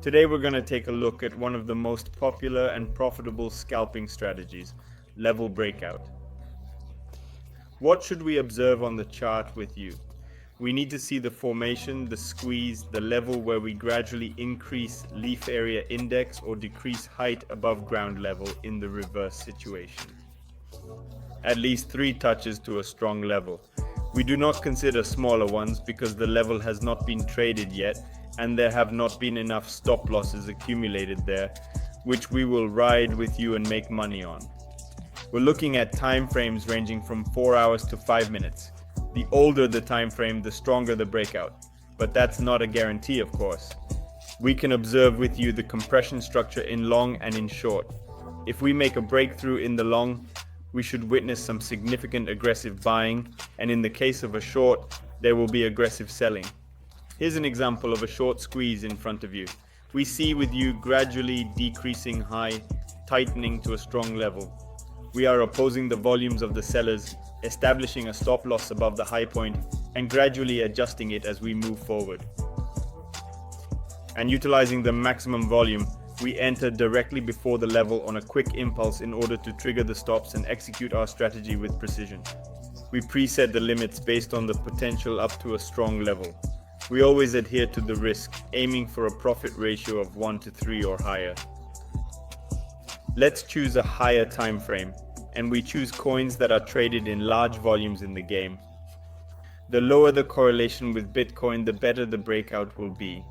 Today we're going to take a look at one of the most popular and profitable scalping strategies, level breakout. What should we observe on the chart with you? We need to see the formation, the squeeze, the level where we gradually increase leaf area index or decrease height above ground level in the reverse situation. At least 3 touches to a strong level. We do not consider smaller ones because the level has not been traded yet and there have not been enough stop losses accumulated there, which we will ride with you and make money on. We're looking at time frames ranging from 4 hours to 5 minutes. The older the time frame, the stronger the breakout. But that's not a guarantee, of course. We can observe with you the compression structure in long and in short. If we make a breakthrough in the long, we should witness some significant aggressive buying, and in the case of a short, there will be aggressive selling. Here's an example of a short squeeze in front of you. We see with you gradually decreasing high, tightening to a strong level. We are opposing the volumes of the sellers, establishing a stop loss above the high point, and gradually adjusting it as we move forward. And utilizing the maximum volume, we enter directly before the level on a quick impulse in order to trigger the stops and execute our strategy with precision. We preset the limits based on the potential up to a strong level. We always adhere to the risk, aiming for a profit ratio of 1 to 3 or higher. Let's choose a higher time frame, and we choose coins that are traded in large volumes in the game. The lower the correlation with Bitcoin, the better the breakout will be.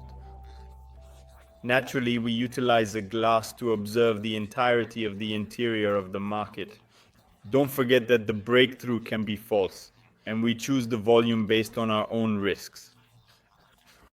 Naturally, we utilize a glass to observe the entirety of the interior of the market. Don't forget that the breakthrough can be false, and we choose the volume based on our own risks.